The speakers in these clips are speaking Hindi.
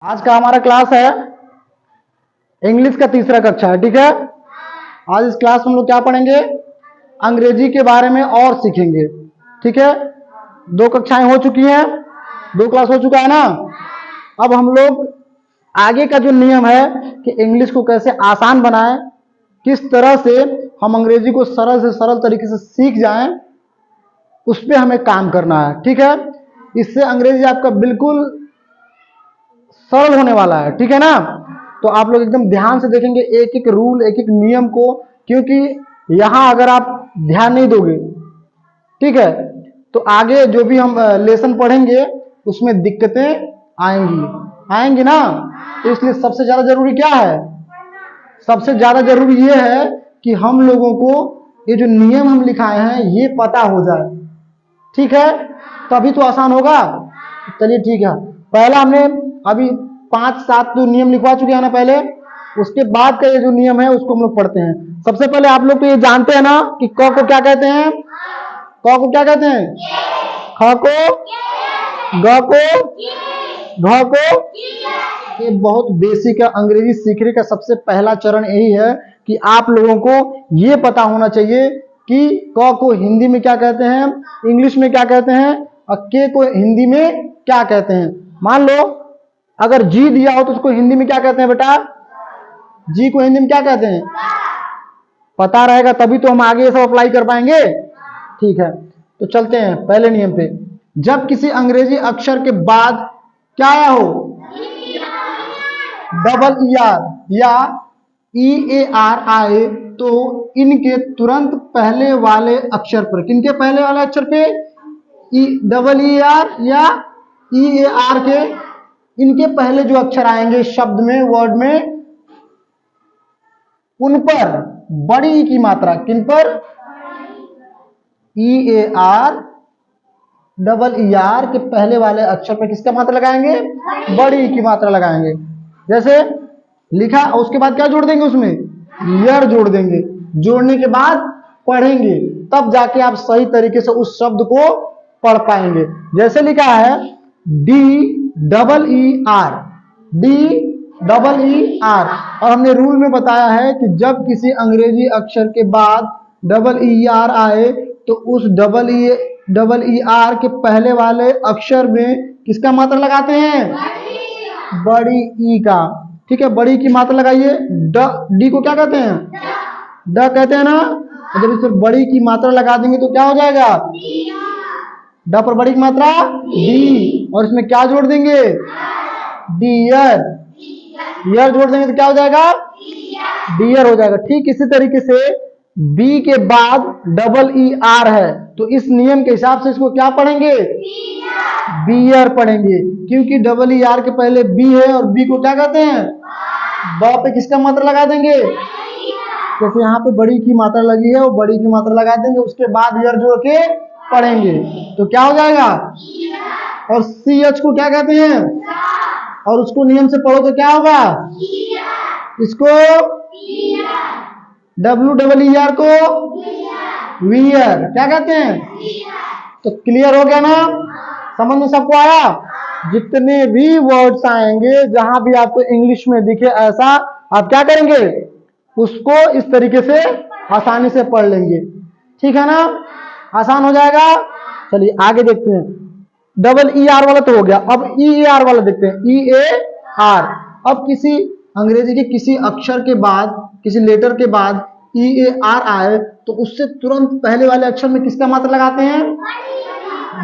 आज का हमारा क्लास है इंग्लिश का तीसरा कक्षा है। ठीक है, आज इस क्लास में हम लोग क्या पढ़ेंगे, अंग्रेजी के बारे में और सीखेंगे। ठीक है, दो कक्षाएं हो चुकी हैं, दो क्लास हो चुका है ना। अब हम लोग आगे का जो नियम है कि इंग्लिश को कैसे आसान बनाएं, किस तरह से हम अंग्रेजी को सरल से सरल तरीके से सीख जाएं, उस पर हमें काम करना है। ठीक है, इससे अंग्रेजी आपका बिल्कुल सरल होने वाला है। ठीक है ना, तो आप लोग एकदम ध्यान से देखेंगे एक एक रूल, एक एक नियम को, क्योंकि यहां अगर आप ध्यान नहीं दोगे, ठीक है, तो आगे जो भी हम लेसन पढ़ेंगे उसमें दिक्कतें आएंगी ना। तो इसलिए सबसे ज्यादा जरूरी क्या है, सबसे ज्यादा जरूरी ये है कि हम लोगों को ये जो नियम हम लिखाए हैं ये पता हो जाए। ठीक है, तभी तो आसान होगा। चलिए ठीक है, पहला हमने अभी 5-7 जो नियम लिखवा चुके हैं ना पहले, उसके बाद का ये जो नियम है उसको हम लोग पढ़ते हैं। सबसे पहले आप लोग तो ये जानते हैं ना कि क को क्या कहते हैं, क को क्या कहते हैं, ख को, ग को, घ को। ये बहुत बेसिक है, अंग्रेजी सीखने का सबसे पहला चरण यही है कि आप लोगों को ये पता होना चाहिए कि क को हिंदी में क्या कहते हैं, इंग्लिश में क्या कहते हैं, और के को हिंदी में क्या कहते हैं। मान लो अगर जी दिया हो तो उसको हिंदी में क्या कहते हैं बेटा, जी को हिंदी में क्या कहते हैं, पता रहेगा तभी तो हम आगे ये सब अप्लाई कर पाएंगे। ठीक है, तो चलते हैं पहले नियम पे। जब किसी अंग्रेजी अक्षर के बाद क्या आया हो, डबल ई आर या ई ए आर आए, तो इनके तुरंत पहले वाले अक्षर पर, किनके पहले वाले अक्षर पे, डबल ई आर या ई ए आर के, इनके पहले जो अक्षर आएंगे शब्द में, वर्ड में, उन पर बड़ी ई की मात्रा, किन पर, E A R double E R के पहले वाले अक्षर पर किसका मात्रा लगाएंगे, बड़ी ई की मात्रा लगाएंगे। जैसे लिखा, उसके बाद क्या जोड़ देंगे, उसमें यर जोड़ देंगे। जोड़ने के बाद पढ़ेंगे, तब जाके आप सही तरीके से उस शब्द को पढ़ पाएंगे। जैसे लिखा है D double E are, D double E are, और हमने रूल में बताया है कि जब किसी अंग्रेजी अक्षर के बाद डबल ई आर आए तो उस डबल ई आर के पहले वाले अक्षर में किसका मात्रा लगाते हैं, बड़ी ई का। ठीक है, बड़ी की मात्रा लगाइए। डी को क्या कहते हैं, ड कहते हैं ना। जब इस पर बड़ी की मात्रा लगा देंगे तो क्या हो जाएगा, ड पर बड़ी की मात्रा डी, और इसमें क्या जोड़ देंगे, डियर, यर जोड़ देंगे तो क्या हो जाएगा, डियर हो जाएगा। ठीक इसी तरीके से बी के बाद डबल ई आर है तो इस नियम के हिसाब से इसको क्या पढ़ेंगे, बियर पढ़ेंगे, क्योंकि डबल ई आर के पहले बी है और बी को क्या कहते हैं, ब पे किसका मात्रा लगा देंगे, जैसे यहाँ पे बड़ी की मात्रा लगी है वो बड़ी की मात्रा लगा देंगे, उसके बाद यर जोड़ के पढ़ेंगे तो क्या हो जाएगा। और सी एच को क्या कहते हैं, और उसको नियम से पढ़ो तो क्या होगा, इसको डब्ल्यू डबल ई आर को वियर क्या कहते हैं। तो क्लियर हो गया ना, समझ में सबको आया। जितने भी वर्ड्स आएंगे जहां भी आपको इंग्लिश में दिखे ऐसा, आप क्या करेंगे, उसको इस तरीके से आसानी से पढ़ लेंगे। ठीक है ना, आसान हो जाएगा। चलिए आगे देखते हैं। डबल ई आर वाला तो हो गया, अब ई ए आर वाला देखते हैं, ई ए आर। अब किसी अंग्रेजी के किसी अक्षर के बाद, किसी लेटर के बाद ई ए आर आए तो उससे तुरंत पहले वाले अक्षर में किसका मात्रा लगाते हैं,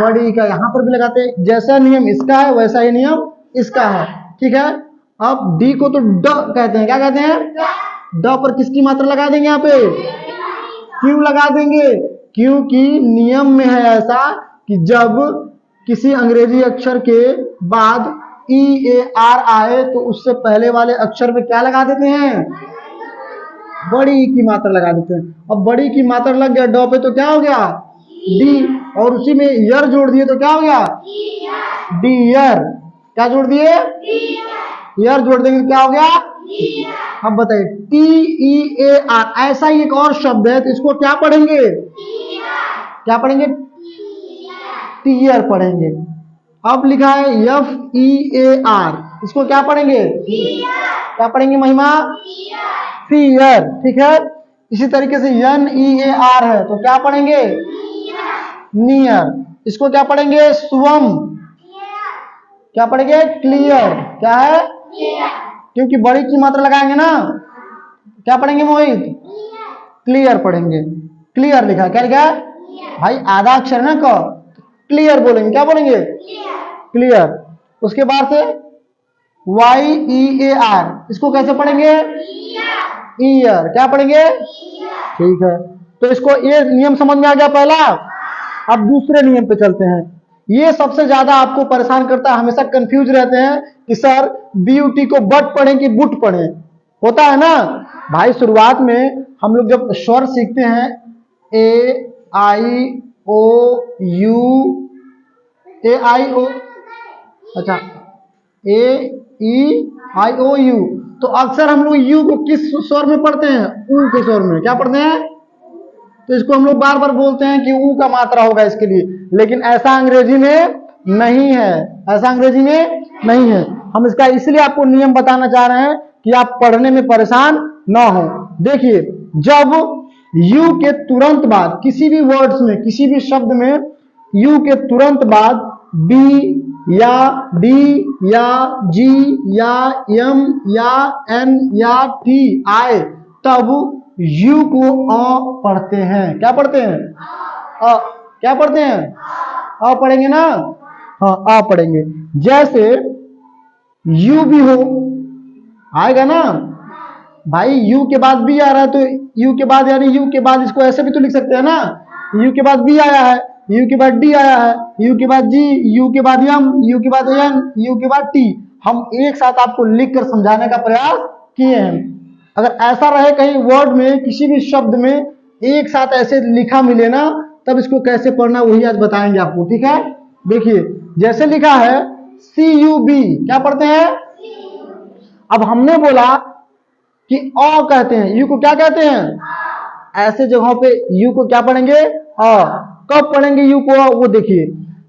बड़ी का। यहां पर भी लगाते हैं, जैसा नियम इसका है वैसा ही नियम इसका है। ठीक है, अब डी को तो ड कहते हैं, क्या कहते हैं, ड पर किसकी मात्रा लगा देंगे, यहाँ पे क्यों लगा देंगे, क्योंकि नियम में है ऐसा कि जब किसी अंग्रेजी अक्षर के बाद ई ए आर आए तो उससे पहले वाले अक्षर में क्या लगा देते हैं, बड़ी की मात्रा लगा देते हैं। अब बड़ी की मात्रा लग गया ड पे तो क्या हो गया, डी, और उसी में यर जोड़ दिए तो क्या हो गया, डी यर। क्या जोड़ दिए, यर जोड़ देंगे तो क्या हो गया। अब बताइए टी ई ए आर, ऐसा ही एक और शब्द है तो इसको क्या पढ़ेंगे, क्या पढ़ेंगे, टीयर पढ़ेंगे। अब लिखा है एफ ई ए आर, इसको क्या पढ़ेंगे? क्या पढ़ेंगे महिमा? फियर। ठीक है, इसी तरीके से NEAR है तो क्या पढ़ेंगे? नियर। इसको क्या पढ़ेंगे? स्वम। क्या पढ़ेंगे? क्लियर। क्या है? क्योंकि बड़ी की मात्रा लगाएंगे ना, क्या पढ़ेंगे मोहित? क्लियर पढ़ेंगे। क्लियर लिखा, क्या लिखा भाई? आधा अक्षर ना क, क्लियर बोलेंगे। क्या बोलेंगे? क्लियर। उसके बाद से YEAR, इसको कैसे पढ़ेंगे? ईयर। क्या पढ़ेंगे? ठीक है, तो इसको ये नियम समझ में आ गया पहला। अब दूसरे नियम पे चलते हैं। ये सबसे ज्यादा आपको परेशान करता है, हमेशा कंफ्यूज रहते हैं कि सर BUT को बट पढ़ें कि बुट पढ़ें, होता है ना भाई। शुरुआत में हम लोग जब स्वर सीखते हैं A अच्छा AEIOU, तो अक्सर हम लोग यू को किस स्वर में पढ़ते हैं? ऊ के स्वर में। क्या पढ़ते हैं? तो इसको हम लोग बार बार बोलते हैं कि ऊ का मात्रा होगा इसके लिए, लेकिन ऐसा अंग्रेजी में नहीं है। ऐसा अंग्रेजी में नहीं है। हम इसका इसलिए आपको नियम बताना चाह रहे हैं कि आप पढ़ने में परेशान ना हो। देखिए, जब यू के तुरंत बाद किसी भी वर्ड्स में, किसी भी शब्द में यू के तुरंत बाद बी या डी या जी या एम या एन या टी आए, तब यू को अ पढ़ते हैं। क्या पढ़ते हैं? अ। क्या पढ़ते हैं? अ पढ़ेंगे ना? हाँ, अ पढ़ेंगे। जैसे यू भी हो, आएगा ना भाई। यू के बाद बी आ रहा है तो यू के बाद, यानी यू के बाद इसको ऐसे भी तो लिख सकते हैं ना, यू के बाद बी आया है, यू के बाद डी आया है, यू के बाद जी, यू के बाद एम, यू के बाद एन, यू के बाद टी। हम एक साथ आपको लिखकर समझाने का प्रयास किए हैं। अगर ऐसा रहे कहीं वर्ड में, किसी भी शब्द में एक साथ ऐसे लिखा मिले ना, तब इसको कैसे पढ़ना वही आज बताएंगे आपको। ठीक है, देखिए जैसे लिखा है CUB, क्या पढ़ते हैं? अब हमने बोला कि अ कहते हैं, यू को क्या कहते हैं? ऐसे जगहों पे यू को क्या पढ़ेंगे? अ। कब पढ़ेंगे यू को? वो देखिए,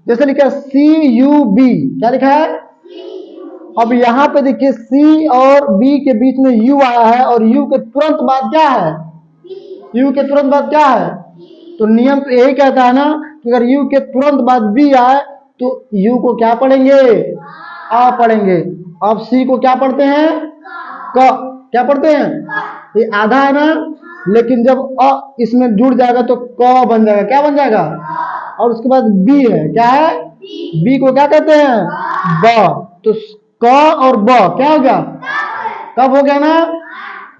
जैसे लिखा है CUB, क्या लिखा है? अब यहां पे देखिए C और B के बीच में U आया है, और U के तुरंत बाद क्या है? U के तुरंत बाद क्या है? तो नियम तो यही कहता है ना कि अगर U के तुरंत बाद B आए तो U को क्या पढ़ेंगे? अ पढ़ेंगे। अब C को क्या पढ़ते हैं? क। क्या पढ़ते हैं? ये आधा है ना, लेकिन जब अ इसमें जुड़ जाएगा तो क बन जाएगा। क्या बन जाएगा? और उसके बाद बी है, क्या है? बी को क्या कहते हैं? ब। तो क और ब क्या हो गया? कब हो गया ना?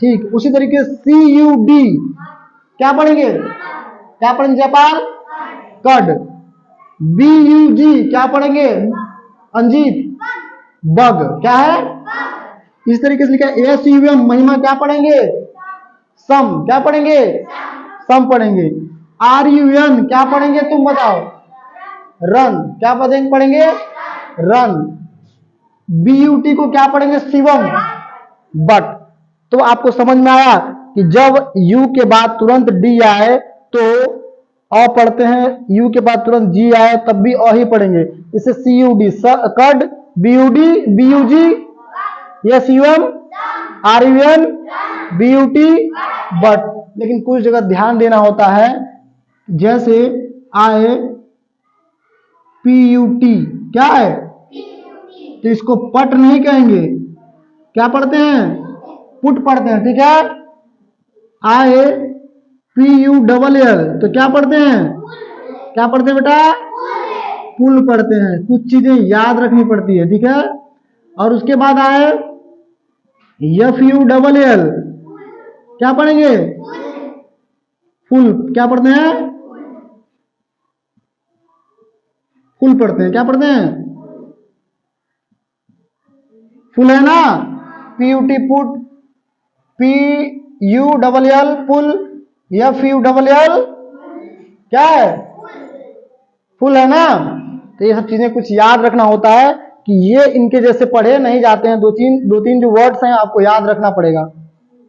ठीक, उसी तरीके CUD, क्या पढ़ेंगे? क्या पढ़ेंगे जयपाल? कड। BUG, क्या पढ़ेंगे अंजीत? बग। क्या है? इस तरीके से लिखा है SUM, महिमा, क्या पढ़ेंगे? सम। क्या पढ़ेंगे? सम पढ़ेंगे। RUN, क्या पढ़ेंगे तुम बताओ? रन। क्या पढ़ेंगे? रन। BUT को क्या पढ़ेंगे? शिवम, बट। तो आपको समझ में आया कि जब यू के बाद तुरंत डी आए तो अ पढ़ते हैं, यू के बाद तुरंत जी आए तब भी अ ही पढ़ेंगे। इसे CUD, कड, BUD, BUG, SUM, RUN, BUT, but. लेकिन कुछ जगह ध्यान देना होता है, जैसे आए PUT, क्या है? तो इसको पट नहीं कहेंगे, क्या पढ़ते हैं? पुट पढ़ते हैं। ठीक है, आए PULL, तो क्या पढ़ते हैं? क्या पढ़ते हैं बेटा? पुल पढ़ते हैं। कुछ चीजें याद रखनी पड़ती है। ठीक है, और उसके बाद आए FULL, क्या पढ़ेंगे? फुल। क्या पढ़ते हैं? फुल पढ़ते हैं। क्या पढ़ते हैं? फुल है ना? PUT पुट, PULL पुल, FULL क्या है? फुल है ना? तो ये सब चीजें कुछ याद रखना होता है कि ये इनके जैसे पढ़े नहीं जाते हैं। दो तीन जो वर्ड्स हैं आपको याद रखना पड़ेगा।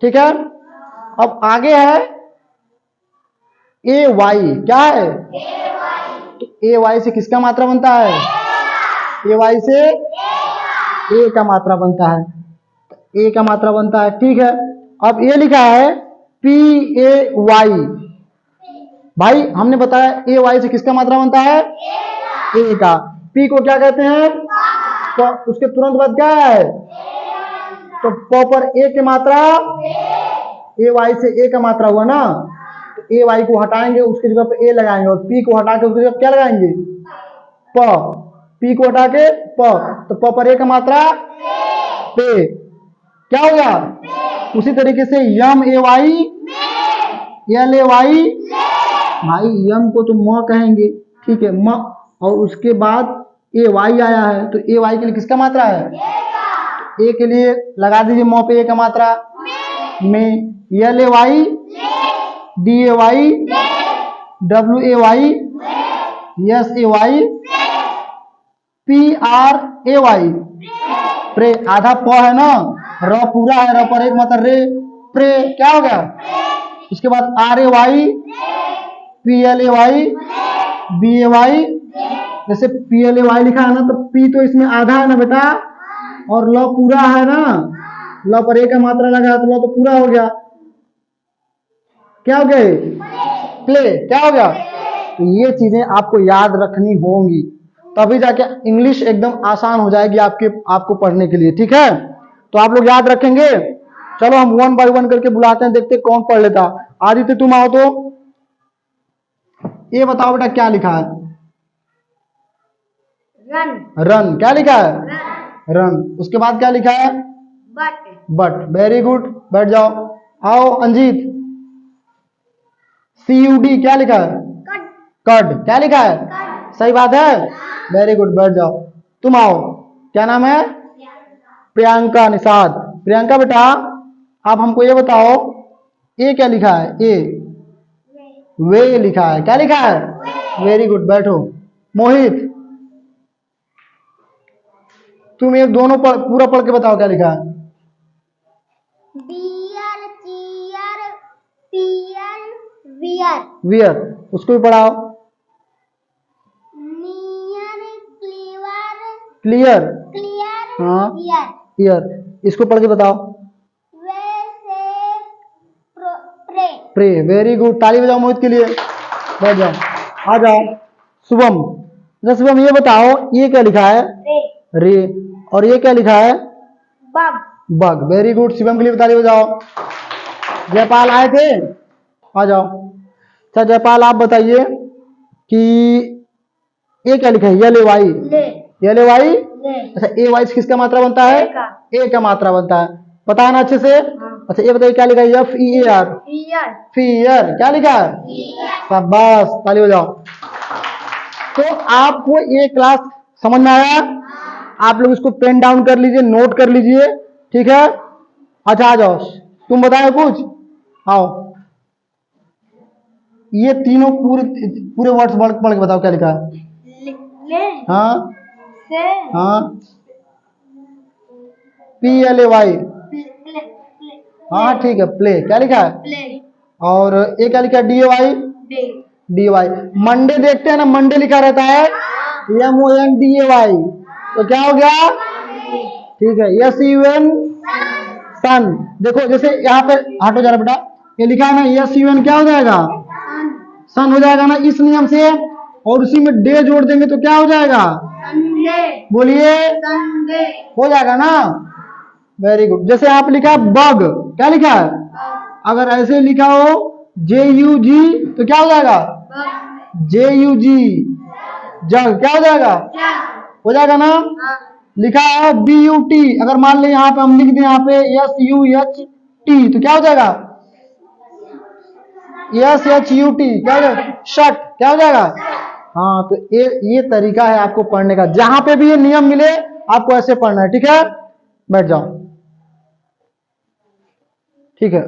ठीक है, अब आगे है AY, क्या है? तो AY से किसका मात्रा बनता है? AY से ए का मात्रा बनता है, ए का मात्रा बनता है। ठीक है, अब ये लिखा है पी ए वाई। भाई हमने बताया ए वाई से किसका मात्रा बनता है? ए का। पी को क्या कहते हैं? तो उसके तुरंत बाद क्या है? तो प पर ए की मात्रा, ए वाई से ए का मात्रा हुआ ना, तो ए वाई को हटाएंगे, उसकी जगह पे ए लगाएंगे, और पी को हटा के उसकी जगह क्या लगाएंगे? प। पी को हटा के प, तो प पर ए का मात्रा पे, क्या हो गया? उसी तरीके से यम ए वाई, एल ए वाई, भाई यम को तो म कहेंगे, ठीक है, म, और उसके बाद ए वाई आया है, तो ए वाई के लिए किसका मात्रा है? ए के लिए लगा दीजिए म पे ए का मात्रा में, L A Y, D A Y, W A Y, S A Y, P R A Y, pray. आधा प है ना, र पूरा है, र पर एक मात्रा रे, प्रे, क्या हो गया? उसके बाद R A Y, P L A Y, B A Y. जैसे पी एल ए वाई लिखा है ना, तो पी तो इसमें आधा है ना बेटा, और ल पूरा है ना, ल पर एक का मात्रा लगा तो ल तो पूरा हो गया, क्या हो गया? प्ले, क्या हो गया? तो ये चीजें आपको याद रखनी होंगी, तभी जाके इंग्लिश एकदम आसान हो जाएगी आपको पढ़ने के लिए। ठीक है, तो आप लोग याद रखेंगे। चलो हम 1 बाय 1 करके बुलाते हैं, देखते कौन पढ़ लेता। आदित्य तुम आओ, तो ये बताओ बेटा क्या लिखा है? रन। रन, क्या लिखा है? रन। उसके बाद क्या लिखा है? बट। बट, वेरी गुड, बैठ जाओ। आओ अंजीत, CUD क्या लिखा है? कट। कड, क्या लिखा है? कट। सही बात है, वेरी गुड, बैठ जाओ। तुम आओ, क्या नाम है? प्रियंका निषाद। प्रियंका बेटा आप हमको ये बताओ, ए क्या लिखा है? ए, वे लिखा है, क्या लिखा है? वेरी गुड, बैठो। मोहित तुम ये दोनों पूरा पढ़ के बताओ क्या लिखा है? बियर, चियर, पियर, वियर। वियर, उसको भी पढ़ाओ। नियर, क्लीवर, क्लियर, क्लियर, हाँ, वियर। ईयर, इसको पढ़ के बताओ। वे से प्रे। प्रे, वेरी गुड, ताली बजाओ मोहित के लिए। बैठ जाओ, आ जाओ। शुभम, अच्छा शुभम ये बताओ, ये क्या लिखा है? रे। रे, और ये क्या लिखा है? Bug. Bug, very good, Shivam के लिए ताली बजाओ। जयपाल आए थे, आ जाओ। अच्छा जयपाल आप बताइए कि ये क्या लिखा है? यल ए वाई, ले। यल ए वाई। ले। अच्छा ए वाई से किसका मात्रा बनता है? ए का। ए का मात्रा बनता है, पता है ना अच्छे से? अच्छा ये बताइए क्या लिखा है? F E A are, fear. Fear, क्या लिखा है? शाबाश, ताली बजाओ। तो आपको ये क्लास समझ में आया? आप लोग इसको पेन डाउन कर लीजिए, नोट कर लीजिए, ठीक है? अच्छा आ जाओ, तुम बताओ कुछ, आओ। ये तीनों पूरे वर्ड्स पढ़ के बताओ क्या लिखा है? ले। हाँ, से। हाँ, P L A Y, play. हाँ ठीक है, प्ले, क्या लिखा है? प्ले। और ये क्या लिखा है? D A Y, day. D Y. Monday देखते हैं ना, मंडे लिखा रहता है MONDAY, तो क्या हो गया? ठीक है, SUN, सन। देखो जैसे यहाँ पे हटो जरा बेटा, ये लिखा है ना SUN, क्या हो जाएगा? सन हो जाएगा ना इस नियम से, और उसी में डे जोड़ देंगे तो क्या हो जाएगा? संडे। बोलिए, संडे। हो जाएगा ना, वेरी गुड। जैसे आप लिखा है बग, क्या लिखा है? अगर ऐसे लिखा हो JUG, तो क्या हो जाएगा? JUG, जग, क्या हो जाएगा? हो जाएगा ना। लिखा है BUT, अगर मान लें यहाँ पे हम लिख दें यहाँ पे SUHT, तो क्या हो जाएगा? SHUT, क्या हो जाएगा? शट, क्या हो जाएगा? हाँ, तो ये तरीका है आपको पढ़ने का, जहां पे भी ये नियम मिले आपको ऐसे पढ़ना है, ठीक है? बैठ जाओ, ठीक है।